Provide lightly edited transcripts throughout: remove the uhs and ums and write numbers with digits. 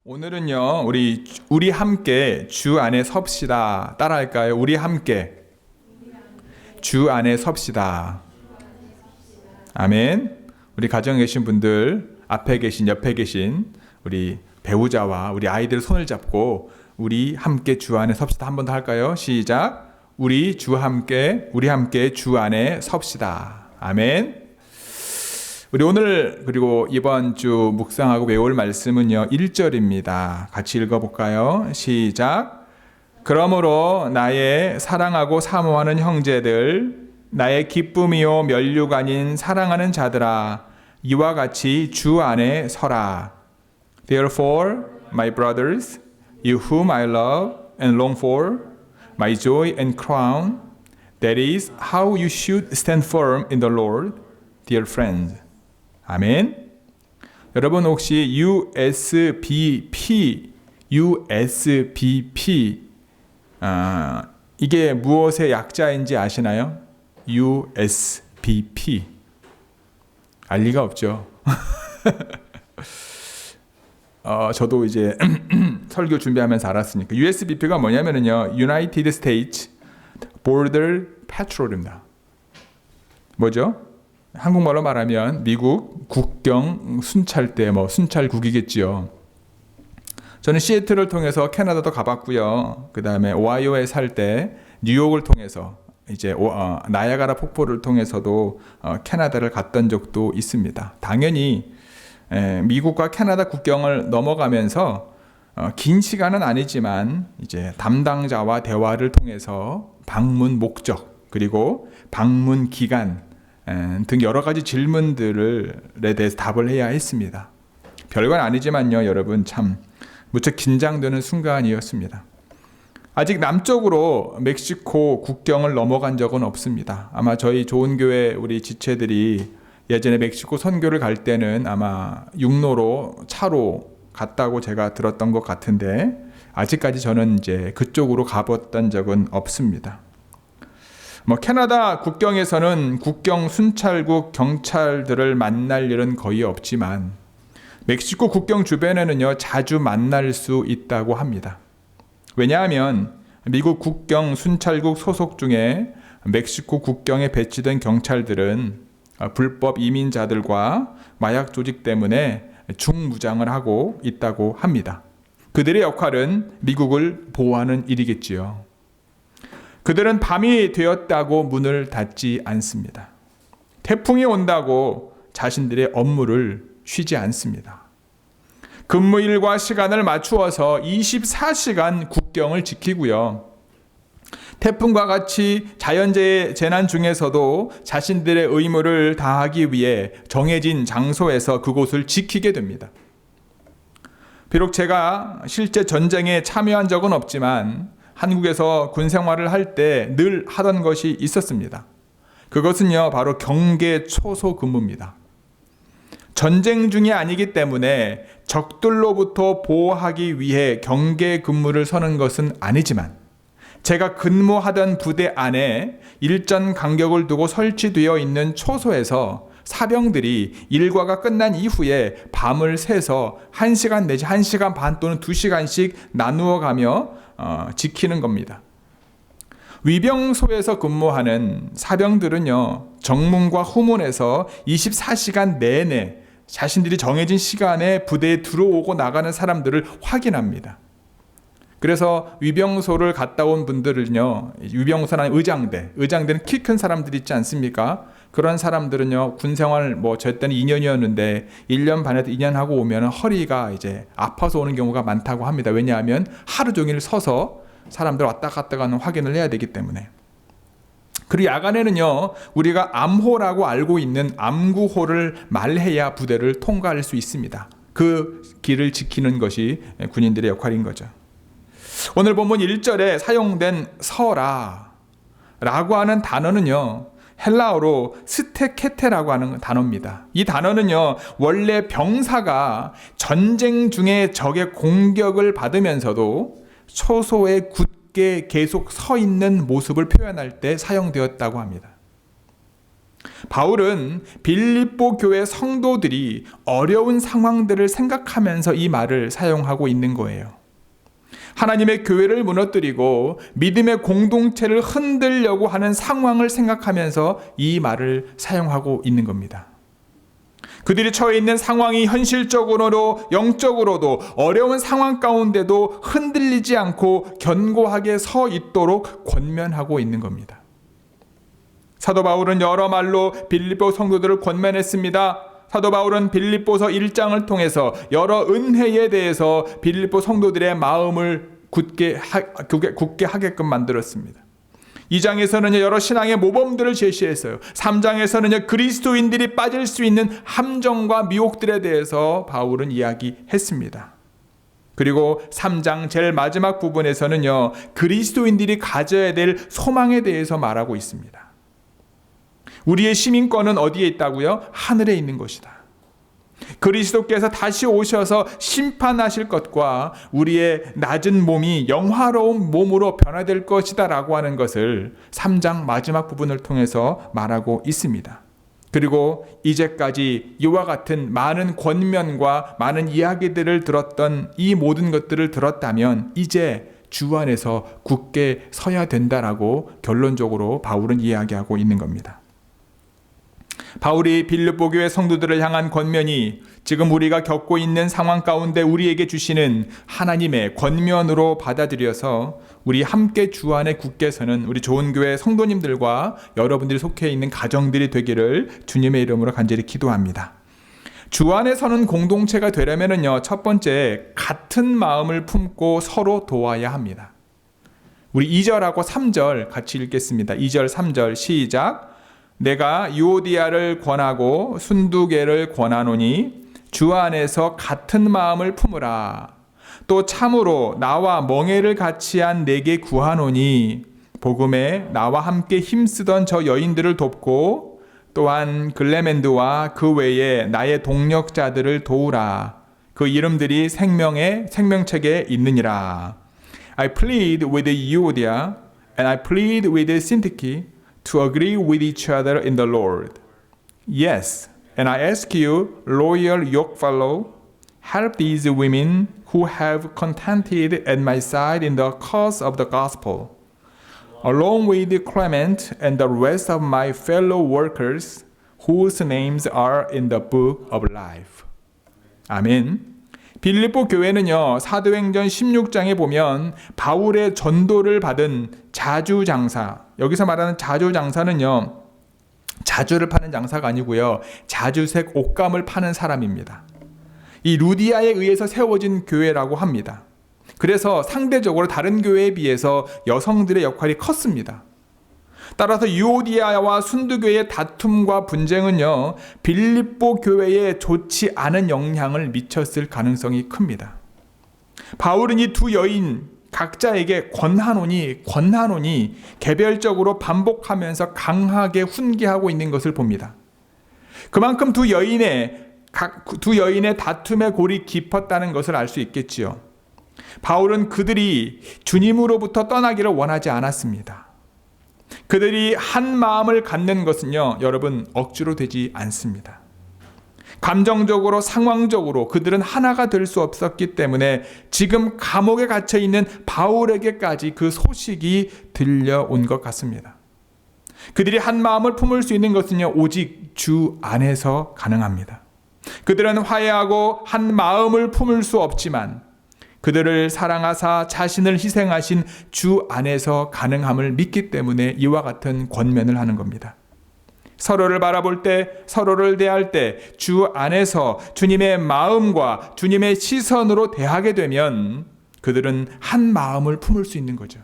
오늘은요, 우리 함께 주 안에 섭시다. 따라할까요? 우리 함께 주 안에 섭시다. 아멘. 우리 가정에 계신 분들, 앞에 계신, 옆에 계신 우리 배우자와 우리 아이들 손을 잡고 우리 함께 주 안에 섭시다. 한 번 더 할까요? 시작. 우리 함께 주 안에 섭시다. 아멘. 우리 오늘 그리고 이번 주 묵상하고 외울 말씀은요 1절입니다. 같이 읽어볼까요? 시작. 그러므로 나의 사랑하고 사모하는 형제들, 나의 기쁨이요 면류가 아닌 사랑하는 자들아, 이와 같이 주 안에 서라. Therefore, my brothers, you whom I love and long for, my joy and crown, that is how you should stand firm in the Lord, dear friends. 아멘. 여러분 혹시 USBP 이게 무엇의 약자인지 아시나요? USBP 알 리가 없죠. 저도 이제 설교 준비하면서 알았으니까 USBP가 뭐냐면요 United States Border Patrol입니다. 뭐죠? 한국말로 말하면 미국 국경 순찰대, 순찰국이겠지요. 저는 시애틀을 통해서 캐나다도 가봤고요. 그 다음에 오하이오에 살 때 뉴욕을 통해서 이제 나야가라 폭포를 통해서도 캐나다를 갔던 적도 있습니다. 당연히 미국과 캐나다 국경을 넘어가면서 긴 시간은 아니지만 이제 담당자와 대화를 통해서 방문 목적 그리고 방문 기간 등 여러 가지 질문들에 대해서 답을 해야 했습니다. 별건 아니지만요, 여러분 참 무척 긴장되는 순간이었습니다. 아직 남쪽으로 멕시코 국경을 넘어간 적은 없습니다. 아마 저희 좋은교회 우리 지체들이 예전에 멕시코 선교를 갈 때는 아마 육로로 차로 갔다고 제가 들었던 것 같은데 아직까지 저는 이제 그쪽으로 가봤던 적은 없습니다. 캐나다 국경에서는 국경 순찰국 경찰들을 만날 일은 거의 없지만 멕시코 국경 주변에는요 자주 만날 수 있다고 합니다. 왜냐하면 미국 국경 순찰국 소속 중에 멕시코 국경에 배치된 경찰들은 불법 이민자들과 마약 조직 때문에 중무장을 하고 있다고 합니다. 그들의 역할은 미국을 보호하는 일이겠지요. 그들은 밤이 되었다고 문을 닫지 않습니다. 태풍이 온다고 자신들의 업무를 쉬지 않습니다. 근무일과 시간을 맞추어서 24시간 국경을 지키고요. 태풍과 같이 자연재해 재난 중에서도 자신들의 의무를 다하기 위해 정해진 장소에서 그곳을 지키게 됩니다. 비록 제가 실제 전쟁에 참여한 적은 없지만 한국에서 군 생활을 할 때 늘 하던 것이 있었습니다. 그것은요, 바로 경계 초소 근무입니다. 전쟁 중이 아니기 때문에 적들로부터 보호하기 위해 경계 근무를 서는 것은 아니지만 제가 근무하던 부대 안에 일전 간격을 두고 설치되어 있는 초소에서 사병들이 일과가 끝난 이후에 밤을 새서 1시간 내지 1시간 반 또는 2시간씩 나누어 가며 지키는 겁니다. 위병소에서 근무하는 사병들은요, 정문과 후문에서 24시간 내내 자신들이 정해진 시간에 부대에 들어오고 나가는 사람들을 확인합니다. 그래서 위병소를 갔다 온 분들은요, 위병소나 의장대는 키 큰 사람들 있지 않습니까? 그런 사람들은요, 군생활 저 때는 2년이었는데 1년 반에서 2년 하고 오면 허리가 이제 아파서 오는 경우가 많다고 합니다. 왜냐하면 하루 종일 서서 사람들 왔다 갔다 가는 확인을 해야 되기 때문에. 그리고 야간에는요, 우리가 암호라고 알고 있는 암구호를 말해야 부대를 통과할 수 있습니다. 그 길을 지키는 것이 군인들의 역할인 거죠. 오늘 본문 1절에 사용된 서라 라고 하는 단어는요, 헬라어로 스테케테라고 하는 단어입니다. 이 단어는요, 원래 병사가 전쟁 중에 적의 공격을 받으면서도 초소에 굳게 계속 서 있는 모습을 표현할 때 사용되었다고 합니다. 바울은 빌립보 교회 성도들이 어려운 상황들을 생각하면서 이 말을 사용하고 있는 거예요. 하나님의 교회를 무너뜨리고 믿음의 공동체를 흔들려고 하는 상황을 생각하면서 이 말을 사용하고 있는 겁니다. 그들이 처해 있는 상황이 현실적으로도 영적으로도 어려운 상황 가운데도 흔들리지 않고 견고하게 서 있도록 권면하고 있는 겁니다. 사도 바울은 여러 말로 빌립보 성도들을 권면했습니다. 사도 바울은 빌립보서 1장을 통해서 여러 은혜에 대해서 빌립보 성도들의 마음을 굳게 하게끔 만들었습니다. 2장에서는 여러 신앙의 모범들을 제시했어요. 3장에서는 그리스도인들이 빠질 수 있는 함정과 미혹들에 대해서 바울은 이야기했습니다. 그리고 3장 제일 마지막 부분에서는요, 그리스도인들이 가져야 될 소망에 대해서 말하고 있습니다. 우리의 시민권은 어디에 있다고요? 하늘에 있는 것이다. 그리스도께서 다시 오셔서 심판하실 것과 우리의 낮은 몸이 영화로운 몸으로 변화될 것이다 라고 하는 것을 3장 마지막 부분을 통해서 말하고 있습니다. 그리고 이제까지 이와 같은 많은 권면과 많은 이야기들을 들었던 이 모든 것들을 들었다면 이제 주 안에서 굳게 서야 된다라고 결론적으로 바울은 이야기하고 있는 겁니다. 바울이 빌립보 교회 성도들을 향한 권면이 지금 우리가 겪고 있는 상황 가운데 우리에게 주시는 하나님의 권면으로 받아들여서 우리 함께 주 안에 굳게 서는 우리 좋은 교회 성도님들과 여러분들이 속해 있는 가정들이 되기를 주님의 이름으로 간절히 기도합니다. 주 안에 서는 공동체가 되려면요, 첫 번째 같은 마음을 품고 서로 도와야 합니다. 우리 2절하고 3절 같이 읽겠습니다. 2절 3절 시작. 내가 유오디아를 권하고 순두계를 권하노니 주 안에서 같은 마음을 품으라. 또 참으로 나와 멍에를 같이 한 내게 구하노니 복음에 나와 함께 힘쓰던 저 여인들을 돕고 또한 글레멘드와 그 외에 나의 동력자들을 도우라. 그 이름들이 생명책에 있느니라. I plead with Euodia and I plead with Syntyche to agree with each other in the Lord. Yes, and I ask you, loyal yokefellow, help these women who have contended at my side in the cause of the gospel, along with Clement and the rest of my fellow workers whose names are in the book of life. 아멘. 빌립보 교회는요, 사도행전 16장에 보면 바울의 전도를 받은 자주장사, 여기서 말하는 자주장사는요, 자주를 파는 장사가 아니고요, 자주색 옷감을 파는 사람입니다. 이 루디아에 의해서 세워진 교회라고 합니다. 그래서 상대적으로 다른 교회에 비해서 여성들의 역할이 컸습니다. 따라서 유오디아와 순두교의 다툼과 분쟁은요, 빌립보 교회에 좋지 않은 영향을 미쳤을 가능성이 큽니다. 바울은 이 두 여인 각자에게 권하노니 개별적으로 반복하면서 강하게 훈계하고 있는 것을 봅니다. 그만큼 두 여인의 다툼의 골이 깊었다는 것을 알 수 있겠지요. 바울은 그들이 주님으로부터 떠나기를 원하지 않았습니다. 그들이 한 마음을 갖는 것은요, 여러분, 억지로 되지 않습니다. 감정적으로, 상황적으로 그들은 하나가 될 수 없었기 때문에 지금 감옥에 갇혀 있는 바울에게까지 그 소식이 들려온 것 같습니다. 그들이 한 마음을 품을 수 있는 것은요, 오직 주 안에서 가능합니다. 그들은 화해하고 한 마음을 품을 수 없지만 그들을 사랑하사 자신을 희생하신 주 안에서 가능함을 믿기 때문에 이와 같은 권면을 하는 겁니다. 서로를 바라볼 때, 서로를 대할 때 주 안에서 주님의 마음과 주님의 시선으로 대하게 되면 그들은 한 마음을 품을 수 있는 거죠.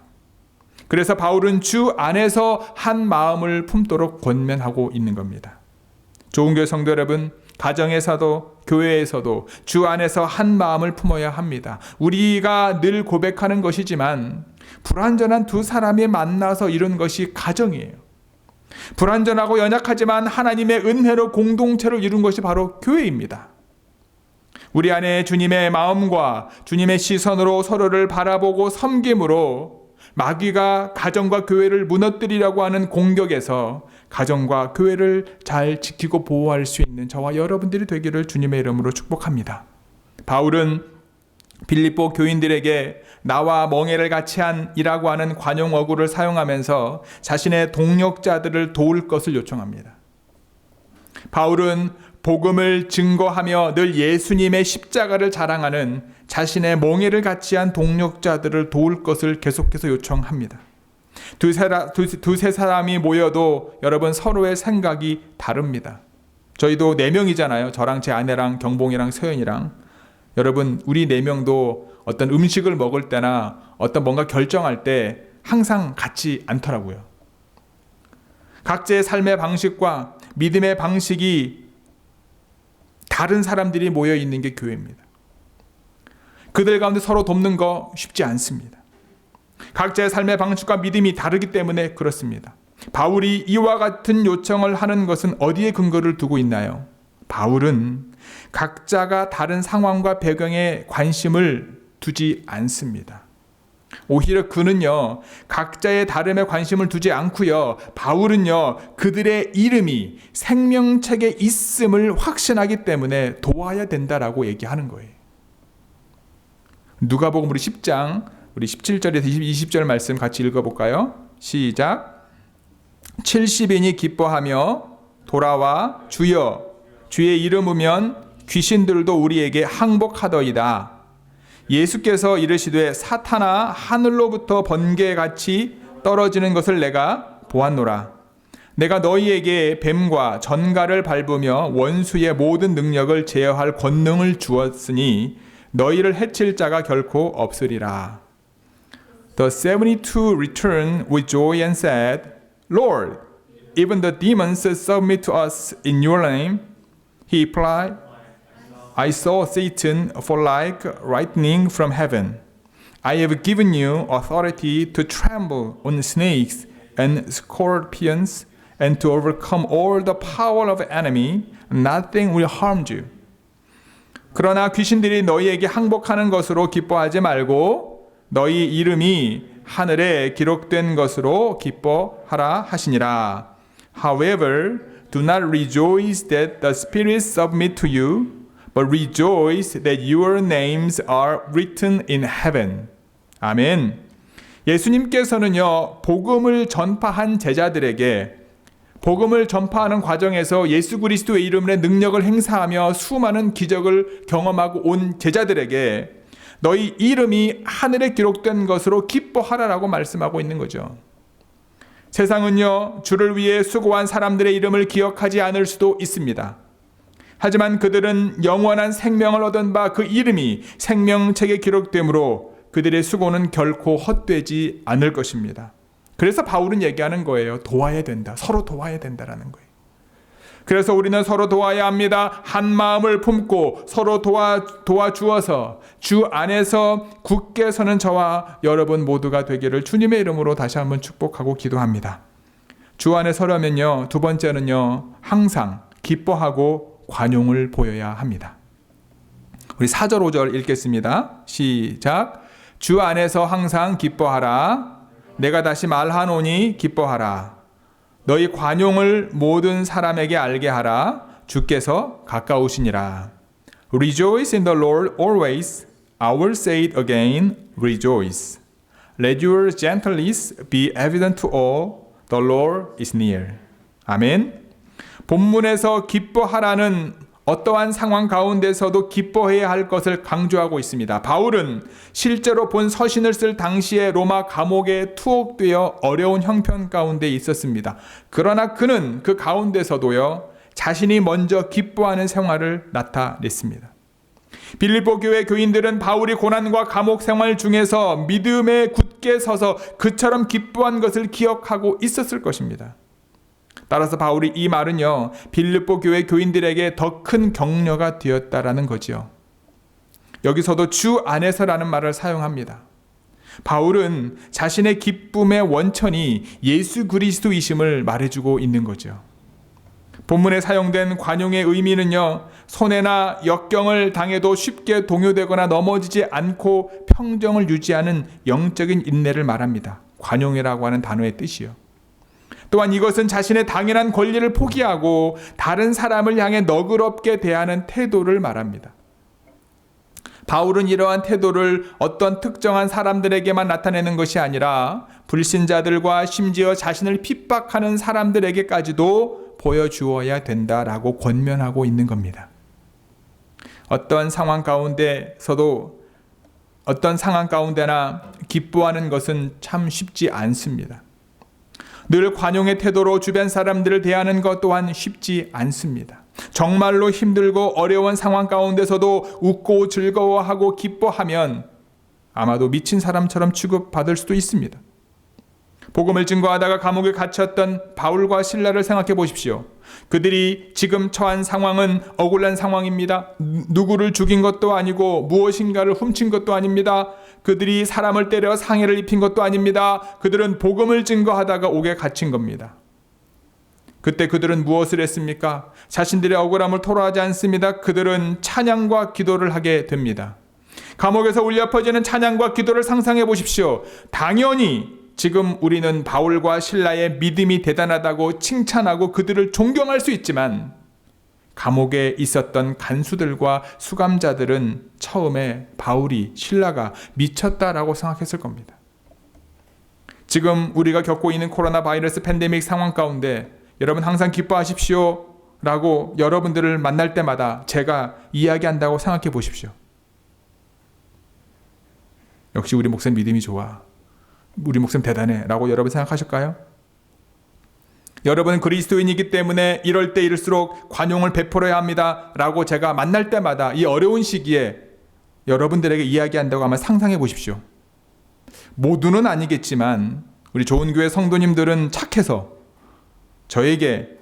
그래서 바울은 주 안에서 한 마음을 품도록 권면하고 있는 겁니다. 좋은 교회 성도 여러분, 가정에서도 교회에서도 주 안에서 한 마음을 품어야 합니다. 우리가 늘 고백하는 것이지만 불완전한 두 사람이 만나서 이룬 것이 가정이에요. 불완전하고 연약하지만 하나님의 은혜로 공동체를 이룬 것이 바로 교회입니다. 우리 안에 주님의 마음과 주님의 시선으로 서로를 바라보고 섬김으로 마귀가 가정과 교회를 무너뜨리려고 하는 공격에서 가정과 교회를 잘 지키고 보호할 수 있는 저와 여러분들이 되기를 주님의 이름으로 축복합니다. 바울은 빌립보 교인들에게 나와 멍에를 같이 한 이라고 하는 관용 어구를 사용하면서 자신의 동력자들을 도울 것을 요청합니다. 바울은 복음을 증거하며 늘 예수님의 십자가를 자랑하는 자신의 멍에를 같이 한 동력자들을 도울 것을 계속해서 요청합니다. 두세 사람이 모여도 여러분 서로의 생각이 다릅니다. 저희도 4명이잖아요. 저랑 제 아내랑 경봉이랑 서연이랑. 여러분 우리 4명도 어떤 음식을 먹을 때나 어떤 뭔가 결정할 때 항상 같지 않더라고요. 각자의 삶의 방식과 믿음의 방식이 다른 사람들이 모여 있는 게 교회입니다. 그들 가운데 서로 돕는 거 쉽지 않습니다. 각자의 삶의 방식과 믿음이 다르기 때문에 그렇습니다. 바울이 이와 같은 요청을 하는 것은 어디에 근거를 두고 있나요? 바울은 각자가 다른 상황과 배경에 관심을 두지 않습니다. 오히려 그는요, 각자의 다름에 관심을 두지 않고요, 바울은요, 그들의 이름이 생명책에 있음을 확신하기 때문에 도와야 된다라고 얘기하는 거예요. 누가복음 우리 10장 우리 17절에서 20절 말씀 같이 읽어볼까요? 시작. 70인이 기뻐하며 돌아와 주여 주의 이름이면 귀신들도 우리에게 항복하더이다. 예수께서 이르시되 사탄아 하늘로부터 번개같이 떨어지는 것을 내가 보았노라. 내가 너희에게 뱀과 전갈을 밟으며 원수의 모든 능력을 제어할 권능을 주었으니 너희를 해칠 자가 결코 없으리라. The 72 returned with joy and said, Lord, even the demons submit to us in your name. He replied, I saw Satan fall like lightning from heaven. I have given you authority to trample on snakes and scorpions and to overcome all the power of the enemy. Nothing will harm you. 그러나 귀신들이 너희에게 항복하는 것으로 기뻐하지 말고 너희 이름이 하늘에 기록된 것으로 기뻐하라 하시니라. However, do not rejoice that the spirits submit to you, but rejoice that your names are written in heaven. 아멘. 예수님께서는요, 복음을 전파한 제자들에게 복음을 전파하는 과정에서 예수 그리스도의 이름의 능력을 행사하며 수많은 기적을 경험하고 온 제자들에게 너희 이름이 하늘에 기록된 것으로 기뻐하라라고 말씀하고 있는 거죠. 세상은요, 주를 위해 수고한 사람들의 이름을 기억하지 않을 수도 있습니다. 하지만 그들은 영원한 생명을 얻은 바 그 이름이 생명책에 기록되므로 그들의 수고는 결코 헛되지 않을 것입니다. 그래서 바울은 얘기하는 거예요. 도와야 된다. 서로 도와야 된다라는 거예요. 그래서 우리는 서로 도와야 합니다. 한 마음을 품고 서로 도와주어서 주 안에서 굳게 서는 저와 여러분 모두가 되기를 주님의 이름으로 다시 한번 축복하고 기도합니다. 주 안에 서려면요, 두 번째는요, 항상 기뻐하고 관용을 보여야 합니다. 우리 4절 5절 읽겠습니다. 시작. 주 안에서 항상 기뻐하라. 내가 다시 말하노니 기뻐하라. 너희 관용을 모든 사람에게 알게 하라. 주께서 가까우시니라. Rejoice in the Lord always. I will say it again. Rejoice. Let your gentleness be evident to all. The Lord is near. 아멘. 본문에서 기뻐하라는 어떠한 상황 가운데서도 기뻐해야 할 것을 강조하고 있습니다. 바울은 실제로 본 서신을 쓸 당시에 로마 감옥에 투옥되어 어려운 형편 가운데 있었습니다. 그러나 그는 그 가운데서도요, 자신이 먼저 기뻐하는 생활을 나타냈습니다. 빌립보 교회 교인들은 바울이 고난과 감옥 생활 중에서 믿음에 굳게 서서 그처럼 기뻐한 것을 기억하고 있었을 것입니다. 따라서 바울이 이 말은요, 빌립보 교회 교인들에게 더 큰 격려가 되었다라는 거지요. 여기서도 주 안에서라는 말을 사용합니다. 바울은 자신의 기쁨의 원천이 예수 그리스도이심을 말해주고 있는 거죠. 본문에 사용된 관용의 의미는요, 손해나 역경을 당해도 쉽게 동요되거나 넘어지지 않고 평정을 유지하는 영적인 인내를 말합니다. 관용이라고 하는 단어의 뜻이요. 또한 이것은 자신의 당연한 권리를 포기하고 다른 사람을 향해 너그럽게 대하는 태도를 말합니다. 바울은 이러한 태도를 어떤 특정한 사람들에게만 나타내는 것이 아니라 불신자들과 심지어 자신을 핍박하는 사람들에게까지도 보여주어야 된다라고 권면하고 있는 겁니다. 어떤 상황 가운데나 기뻐하는 것은 참 쉽지 않습니다. 늘 관용의 태도로 주변 사람들을 대하는 것 또한 쉽지 않습니다. 정말로 힘들고 어려운 상황 가운데서도 웃고 즐거워하고 기뻐하면 아마도 미친 사람처럼 취급받을 수도 있습니다. 복음을 증거하다가 감옥에 갇혔던 바울과 실라를 생각해 보십시오. 그들이 지금 처한 상황은 억울한 상황입니다. 누구를 죽인 것도 아니고 무엇인가를 훔친 것도 아닙니다. 그들이 사람을 때려 상해를 입힌 것도 아닙니다. 그들은 복음을 증거하다가 옥에 갇힌 겁니다. 그때 그들은 무엇을 했습니까? 자신들의 억울함을 토로하지 않습니다. 그들은 찬양과 기도를 하게 됩니다. 감옥에서 울려 퍼지는 찬양과 기도를 상상해 보십시오. 당연히 지금 우리는 바울과 실라의 믿음이 대단하다고 칭찬하고 그들을 존경할 수 있지만 감옥에 있었던 간수들과 수감자들은 처음에 바울이, 신라가 미쳤다라고 생각했을 겁니다. 지금 우리가 겪고 있는 코로나 바이러스 팬데믹 상황 가운데 여러분 항상 기뻐하십시오 라고 여러분들을 만날 때마다 제가 이야기한다고 생각해 보십시오. 역시 우리 목사님 믿음이 좋아, 우리 목사님 대단해 라고 여러분 생각하실까요? 여러분은 그리스도인이기 때문에 이럴 때 이럴수록 관용을 베풀어야 합니다 라고 제가 만날 때마다 이 어려운 시기에 여러분들에게 이야기한다고 아마 상상해 보십시오. 모두는 아니겠지만 우리 좋은 교회 성도님들은 착해서 저에게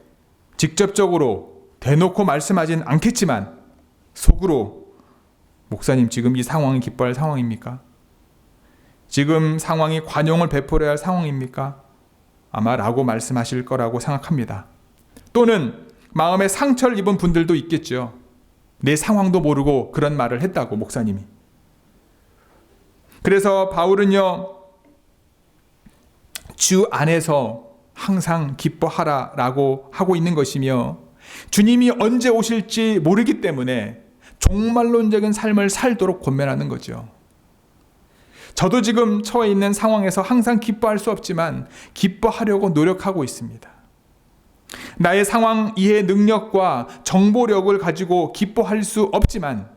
직접적으로 대놓고 말씀하진 않겠지만 속으로 목사님 지금 이 상황이 기뻐할 상황입니까? 지금 상황이 관용을 베풀어야 할 상황입니까? 아마 라고 말씀하실 거라고 생각합니다. 또는 마음에 상처를 입은 분들도 있겠죠. 내 상황도 모르고 그런 말을 했다고 목사님이. 그래서 바울은요, 주 안에서 항상 기뻐하라 라고 하고 있는 것이며 주님이 언제 오실지 모르기 때문에 종말론적인 삶을 살도록 권면하는 거죠. 저도 지금 처해 있는 상황에서 항상 기뻐할 수 없지만 기뻐하려고 노력하고 있습니다. 나의 상황 이해 능력과 정보력을 가지고 기뻐할 수 없지만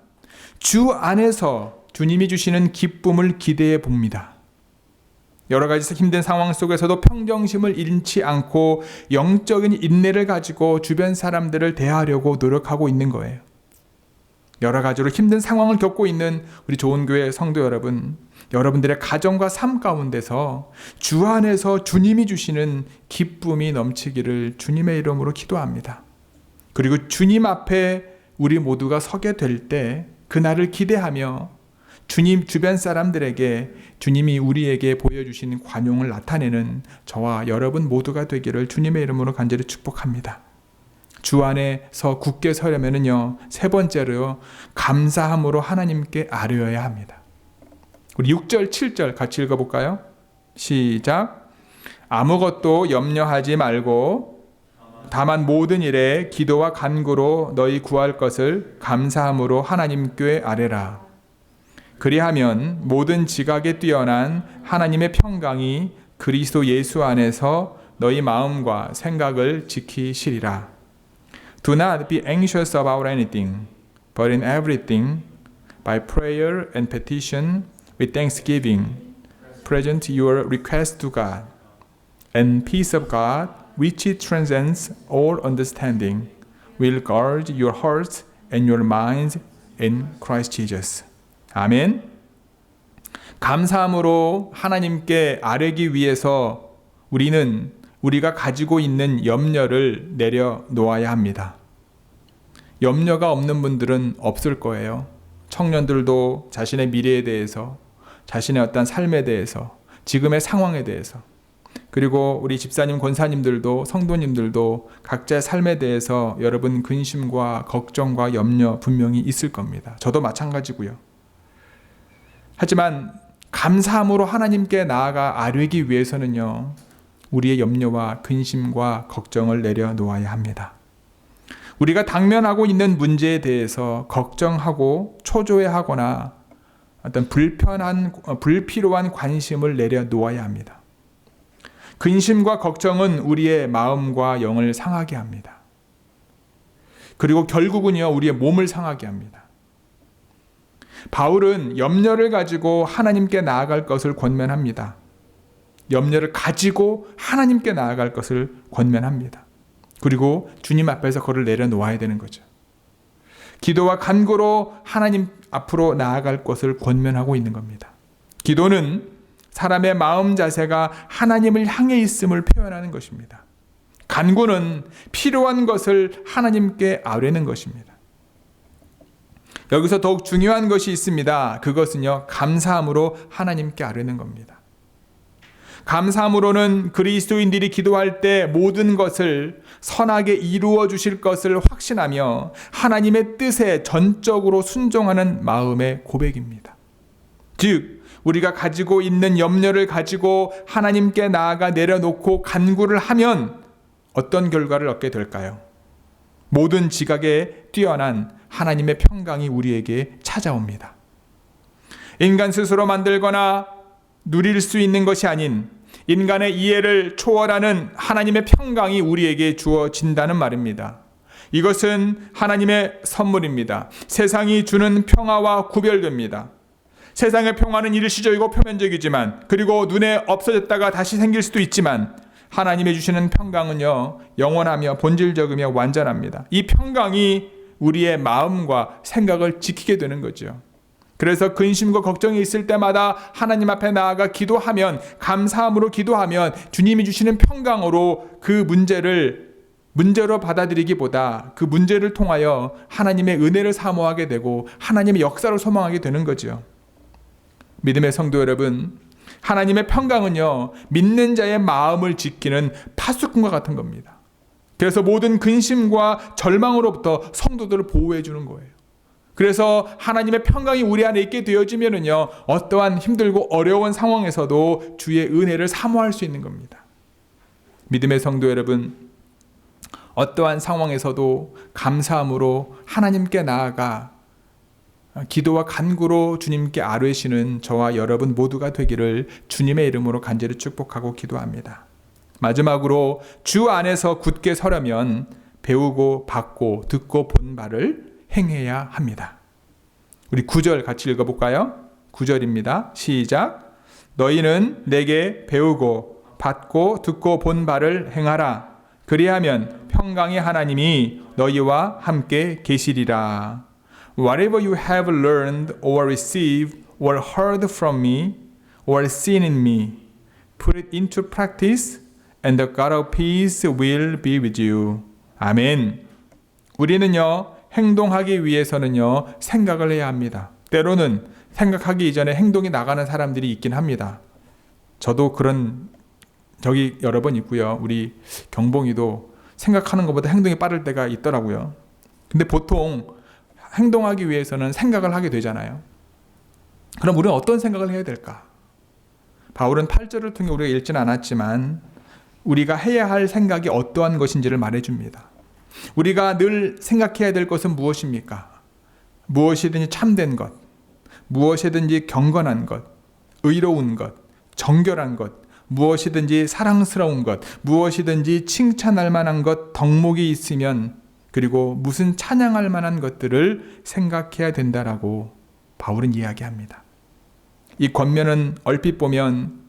주 안에서 주님이 주시는 기쁨을 기대해 봅니다. 여러 가지 힘든 상황 속에서도 평정심을 잃지 않고 영적인 인내를 가지고 주변 사람들을 대하려고 노력하고 있는 거예요. 여러 가지로 힘든 상황을 겪고 있는 우리 좋은 교회 성도 여러분, 여러분들의 가정과 삶 가운데서 주 안에서 주님이 주시는 기쁨이 넘치기를 주님의 이름으로 기도합니다. 그리고 주님 앞에 우리 모두가 서게 될 때 그날을 기대하며 주님 주변 사람들에게 주님이 우리에게 보여주신 관용을 나타내는 저와 여러분 모두가 되기를 주님의 이름으로 간절히 축복합니다. 주 안에서 굳게 서려면은요, 세 번째로요, 감사함으로 하나님께 아뢰어야 합니다. 우리 6절, 7절 같이 읽어볼까요? 시작. 아무것도 염려하지 말고 다만 모든 일에 기도와 간구로 너희 구할 것을 감사함으로 하나님께 아뢰라. 그리하면 모든 지각에 뛰어난 하나님의 평강이 그리스도 예수 안에서 너희 마음과 생각을 지키시리라. Do not be anxious about anything, but in everything, by prayer and petition, with thanksgiving, present your request to God, and peace of God, which transcends all understanding, will guard your hearts and your minds in Christ Jesus. 아멘. 감사함으로 하나님께 아뢰기 위해서 우리가 가지고 있는 염려를 내려놓아야 합니다. 염려가 없는 분들은 없을 거예요. 청년들도 자신의 미래에 대해서, 자신의 어떤 삶에 대해서, 지금의 상황에 대해서, 그리고 우리 집사님, 권사님들도, 성도님들도 각자의 삶에 대해서 여러분 근심과 걱정과 염려 분명히 있을 겁니다. 저도 마찬가지고요. 하지만 감사함으로 하나님께 나아가 아뢰기 위해서는요, 우리의 염려와 근심과 걱정을 내려놓아야 합니다. 우리가 당면하고 있는 문제에 대해서 걱정하고 초조해하거나 어떤 불필요한 관심을 내려놓아야 합니다. 근심과 걱정은 우리의 마음과 영을 상하게 합니다. 그리고 결국은요, 우리의 몸을 상하게 합니다. 바울은 염려를 가지고 하나님께 나아갈 것을 권면합니다. 염려를 가지고 하나님께 나아갈 것을 권면합니다. 그리고 주님 앞에서 그걸 내려놓아야 되는 거죠. 기도와 간구로 하나님 앞으로 나아갈 것을 권면하고 있는 겁니다. 기도는 사람의 마음 자세가 하나님을 향해 있음을 표현하는 것입니다. 간구는 필요한 것을 하나님께 아뢰는 것입니다. 여기서 더욱 중요한 것이 있습니다. 그것은요, 감사함으로 하나님께 아뢰는 겁니다. 감사함으로는 그리스도인들이 기도할 때 모든 것을 선하게 이루어 주실 것을 확신하며 하나님의 뜻에 전적으로 순종하는 마음의 고백입니다. 즉, 우리가 가지고 있는 염려를 가지고 하나님께 나아가 내려놓고 간구를 하면 어떤 결과를 얻게 될까요? 모든 지각에 뛰어난 하나님의 평강이 우리에게 찾아옵니다. 인간 스스로 만들거나 누릴 수 있는 것이 아닌 인간의 이해를 초월하는 하나님의 평강이 우리에게 주어진다는 말입니다. 이것은 하나님의 선물입니다. 세상이 주는 평화와 구별됩니다. 세상의 평화는 일시적이고 표면적이지만, 그리고 눈에 없어졌다가 다시 생길 수도 있지만, 하나님이 주시는 평강은요, 영원하며 본질적이며 완전합니다. 이 평강이 우리의 마음과 생각을 지키게 되는 거죠. 그래서 근심과 걱정이 있을 때마다 하나님 앞에 나아가 기도하면, 감사함으로 기도하면 주님이 주시는 평강으로 그 문제로 받아들이기보다 그 문제를 통하여 하나님의 은혜를 사모하게 되고 하나님의 역사를 소망하게 되는 거죠. 믿음의 성도 여러분, 하나님의 평강은요, 믿는 자의 마음을 지키는 파수꾼과 같은 겁니다. 그래서 모든 근심과 절망으로부터 성도들을 보호해 주는 거예요. 그래서 하나님의 평강이 우리 안에 있게 되어지면은요, 어떠한 힘들고 어려운 상황에서도 주의 은혜를 사모할 수 있는 겁니다. 믿음의 성도 여러분, 어떠한 상황에서도 감사함으로 하나님께 나아가 기도와 간구로 주님께 아뢰시는 저와 여러분 모두가 되기를 주님의 이름으로 간절히 축복하고 기도합니다. 마지막으로 주 안에서 굳게 서려면 배우고 받고 듣고 본 바를 행해야 합니다. 우리 9절 같이 읽어볼까요? 9절입니다. 시작. 너희는 내게 배우고 받고 듣고 본 바를 행하라. 그리하면 평강의 하나님이 너희와 함께 계시리라. Whatever you have learned or received or heard from me or seen in me, put it into practice and the God of peace will be with you. 아멘. 우리는요, 행동하기 위해서는요, 생각을 해야 합니다. 때로는 생각하기 이전에 행동이 나가는 사람들이 있긴 합니다. 저도 그런 적이 여러 번 있고요. 우리 경봉이도 생각하는 것보다 행동이 빠를 때가 있더라고요. 근데 보통 행동하기 위해서는 생각을 하게 되잖아요. 그럼 우리는 어떤 생각을 해야 될까? 바울은 8절을 통해 우리가 읽지는 않았지만 우리가 해야 할 생각이 어떠한 것인지를 말해줍니다. 우리가 늘 생각해야 될 것은 무엇입니까? 무엇이든지 참된 것, 무엇이든지 경건한 것, 의로운 것, 정결한 것, 무엇이든지 사랑스러운 것, 무엇이든지 칭찬할 만한 것, 덕목이 있으면, 그리고 무슨 찬양할 만한 것들을 생각해야 된다라고 바울은 이야기합니다. 이 권면은 얼핏 보면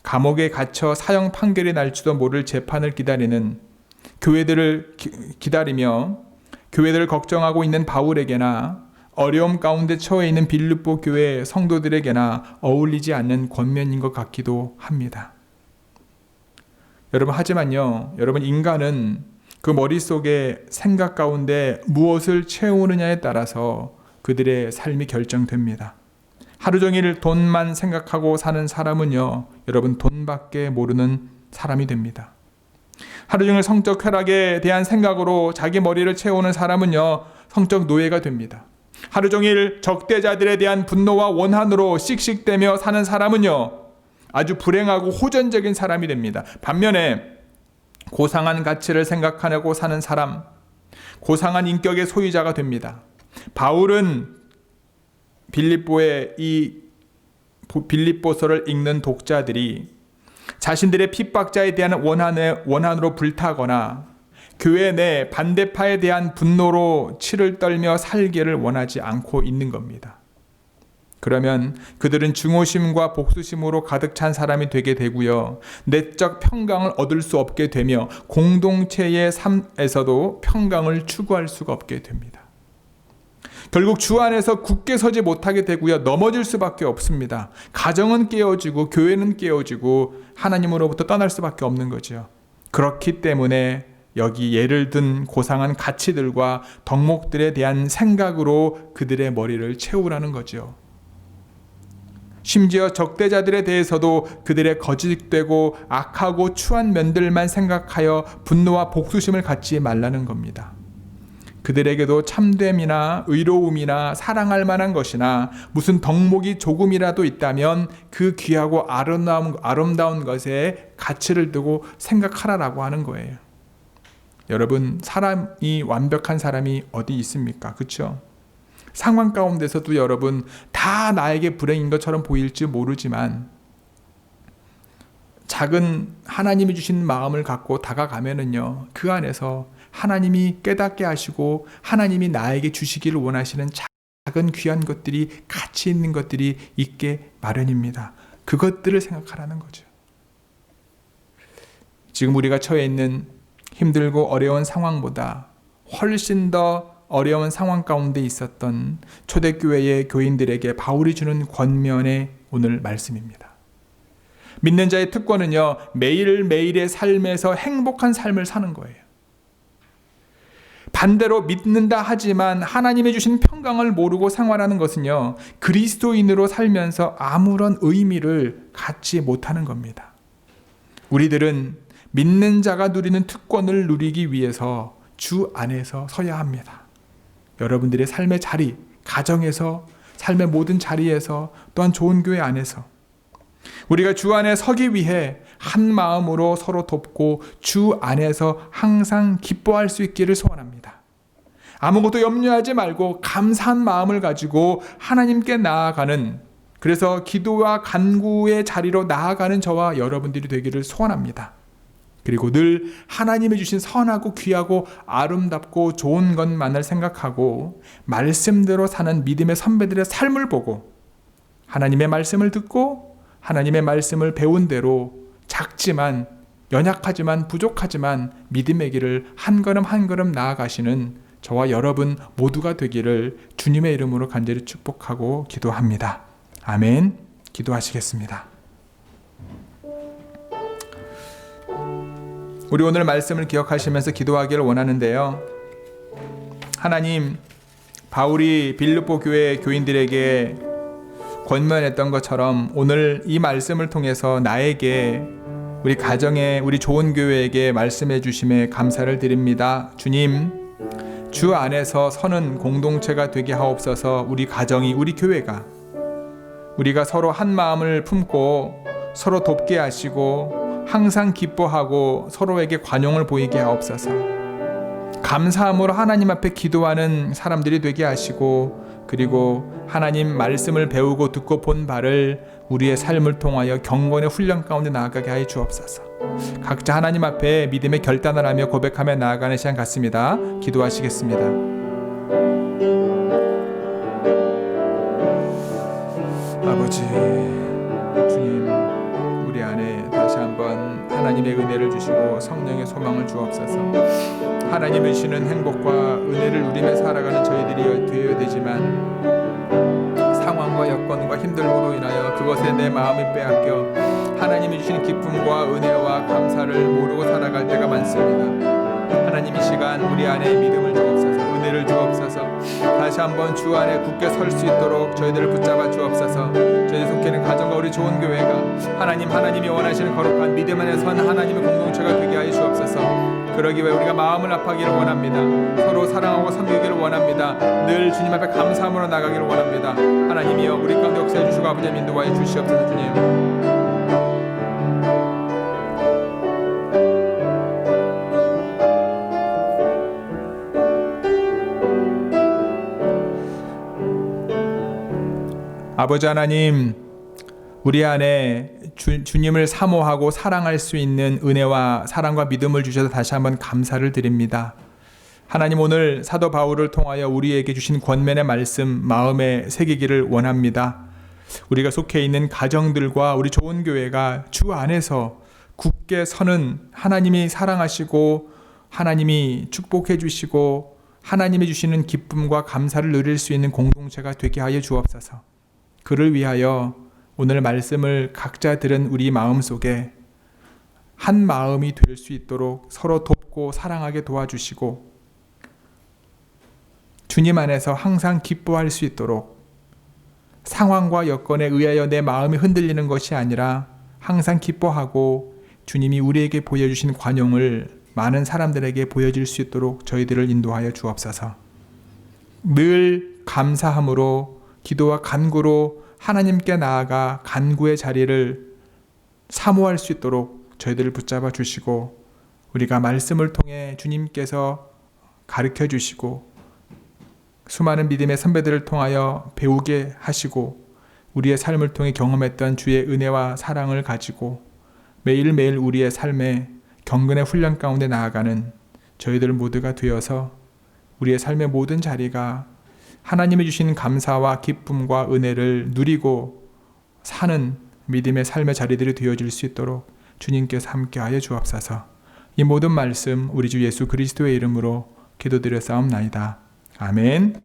감옥에 갇혀 사형 판결이 날지도 모를 재판을 기다리는 교회들을 기다리며 교회들을 걱정하고 있는 바울에게나 어려움 가운데 처해 있는 빌립보 교회 성도들에게나 어울리지 않는 권면인 것 같기도 합니다. 여러분, 하지만요, 여러분, 인간은 그 머릿속에 생각 가운데 무엇을 채우느냐에 따라서 그들의 삶이 결정됩니다. 하루 종일 돈만 생각하고 사는 사람은요, 여러분, 돈밖에 모르는 사람이 됩니다. 하루 종일 성적 쾌락에 대한 생각으로 자기 머리를 채우는 사람은요, 성적 노예가 됩니다. 하루 종일 적대자들에 대한 분노와 원한으로 씩씩대며 사는 사람은요, 아주 불행하고 호전적인 사람이 됩니다. 반면에 고상한 가치를 생각하고 사는 사람, 고상한 인격의 소유자가 됩니다. 바울은 빌립보의 이 빌립보서를 읽는 독자들이 자신들의 핍박자에 대한 원한으로 불타거나 교회 내 반대파에 대한 분노로 치를 떨며 살기를 원하지 않고 있는 겁니다. 그러면 그들은 증오심과 복수심으로 가득 찬 사람이 되게 되고요. 내적 평강을 얻을 수 없게 되며 공동체의 삶에서도 평강을 추구할 수가 없게 됩니다. 결국 주 안에서 굳게 서지 못하게 되고요. 넘어질 수밖에 없습니다. 가정은 깨어지고 교회는 깨어지고 하나님으로부터 떠날 수밖에 없는 거죠. 그렇기 때문에 여기 예를 든 고상한 가치들과 덕목들에 대한 생각으로 그들의 머리를 채우라는 거죠. 심지어 적대자들에 대해서도 그들의 거짓되고 악하고 추한 면들만 생각하여 분노와 복수심을 갖지 말라는 겁니다. 그들에게도 참됨이나 의로움이나 사랑할 만한 것이나 무슨 덕목이 조금이라도 있다면 그 귀하고 아름다운 것에 가치를 두고 생각하라라고 하는 거예요. 여러분, 사람이 완벽한 사람이 어디 있습니까? 그렇죠? 상황 가운데서도 여러분 다 나에게 불행인 것처럼 보일지 모르지만 작은 하나님이 주신 마음을 갖고 다가가면은요, 그 안에서 하나님이 깨닫게 하시고 하나님이 나에게 주시기를 원하시는 작은 귀한 것들이, 가치 있는 것들이 있게 마련입니다. 그것들을 생각하라는 거죠. 지금 우리가 처해 있는 힘들고 어려운 상황보다 훨씬 더 어려운 상황 가운데 있었던 초대교회의 교인들에게 바울이 주는 권면의 오늘 말씀입니다. 믿는 자의 특권은요, 매일매일의 삶에서 행복한 삶을 사는 거예요. 반대로 믿는다 하지만 하나님이 주신 평강을 모르고 생활하는 것은요, 그리스도인으로 살면서 아무런 의미를 갖지 못하는 겁니다. 우리들은 믿는 자가 누리는 특권을 누리기 위해서 주 안에서 서야 합니다. 여러분들의 삶의 자리, 가정에서, 삶의 모든 자리에서, 또한 좋은 교회 안에서 우리가 주 안에 서기 위해 한 마음으로 서로 돕고 주 안에서 항상 기뻐할 수 있기를 소원합니다. 아무것도 염려하지 말고 감사한 마음을 가지고 하나님께 나아가는, 그래서 기도와 간구의 자리로 나아가는 저와 여러분들이 되기를 소원합니다. 그리고 늘 하나님이 주신 선하고 귀하고 아름답고 좋은 것만을 생각하고 말씀대로 사는 믿음의 선배들의 삶을 보고 하나님의 말씀을 듣고 하나님의 말씀을 배운 대로 작지만 연약하지만 부족하지만 믿음의 길을 한 걸음 한 걸음 나아가시는 저와 여러분 모두가 되기를 주님의 이름으로 간절히 축복하고 기도합니다. 아멘. 기도하시겠습니다. 우리 오늘 말씀을 기억하시면서 기도하기를 원하는데요. 하나님, 바울이 빌립보 교회 교인들에게 권면했던 것처럼 오늘 이 말씀을 통해서 나에게, 우리 가정에, 우리 좋은 교회에게 말씀해 주심에 감사를 드립니다. 주님, 주 안에서 서는 공동체가 되게 하옵소서. 우리 가정이, 우리 교회가, 우리가 서로 한 마음을 품고 서로 돕게 하시고 항상 기뻐하고 서로에게 관용을 보이게 하옵소서. 감사함으로 하나님 앞에 기도하는 사람들이 되게 하시고, 그리고 하나님 말씀을 배우고 듣고 본 바를 우리의 삶을 통하여 경건의 훈련 가운데 나아가게 하여 주옵소서. 각자 하나님 앞에 믿음의 결단을 하며 고백하며 나아가는 시간 같습니다. 기도하시겠습니다. 아버지, 주님, 우리 안에 다시 한번 하나님의 은혜를 주시고 성령의 소망을 주옵소서. 하나님이 주시는 행복과 은혜를 누리며 살아가는 저희들이 되어야 되지만 상황과 여건과 힘듦으로 인하여 그것에 내 마음이 빼앗겨 하나님이 주시는 기쁨과 은혜와 감사를 모르고 살아갈 때가 많습니다. 하나님, 이 시간 우리 안에 믿음을 주옵소서, 은혜를 주옵소서. 다시 한번 주 안에 굳게 설 수 있도록 저희들을 붙잡아 주옵소서. 저희 속해는 가정과 우리 좋은 교회가 하나님이 원하시는 거룩한 믿음 안에 선 하나님의 공동체가 되게 하여 주옵소서. 그러기 위해 우리가 마음을 합하기를 원합니다. 서로 사랑하고 섬기기를 원합니다. 늘 주님 앞에 감사함으로 나가기를 원합니다. 하나님이여, 우리 가운데 역사해 주시고 아버지의 인도하여 주시옵소서. 주님, 아버지 하나님, 우리 안에 주님을 사모하고 사랑할 수 있는 은혜와 사랑과 믿음을 주셔서 다시 한번 감사를 드립니다. 하나님, 오늘 사도 바울을 통하여 우리에게 주신 권면의 말씀 마음에 새기기를 원합니다. 우리가 속해 있는 가정들과 우리 좋은 교회가 주 안에서 굳게 서는, 하나님이 사랑하시고 하나님이 축복해 주시고 하나님이 주시는 기쁨과 감사를 누릴 수 있는 공동체가 되게 하여 주옵소서. 그를 위하여 오늘 말씀을 각자 들은 우리 마음속에 한 마음이 될 수 있도록 서로 돕고 사랑하게 도와주시고 주님 안에서 항상 기뻐할 수 있도록, 상황과 여건에 의하여 내 마음이 흔들리는 것이 아니라 항상 기뻐하고 주님이 우리에게 보여주신 관용을 많은 사람들에게 보여줄 수 있도록 저희들을 인도하여 주옵소서. 늘 감사함으로 기도와 간구로 하나님께 나아가 간구의 자리를 사모할 수 있도록 저희들을 붙잡아 주시고, 우리가 말씀을 통해 주님께서 가르쳐 주시고 수많은 믿음의 선배들을 통하여 배우게 하시고 우리의 삶을 통해 경험했던 주의 은혜와 사랑을 가지고 매일매일 우리의 삶에 경건의 훈련 가운데 나아가는 저희들 모두가 되어서 우리의 삶의 모든 자리가 하나님이 주신 감사와 기쁨과 은혜를 누리고 사는 믿음의 삶의 자리들이 되어질 수 있도록 주님께서 함께하여 주옵소서. 이 모든 말씀 우리 주 예수 그리스도의 이름으로 기도드려 싸움나이다. 아멘.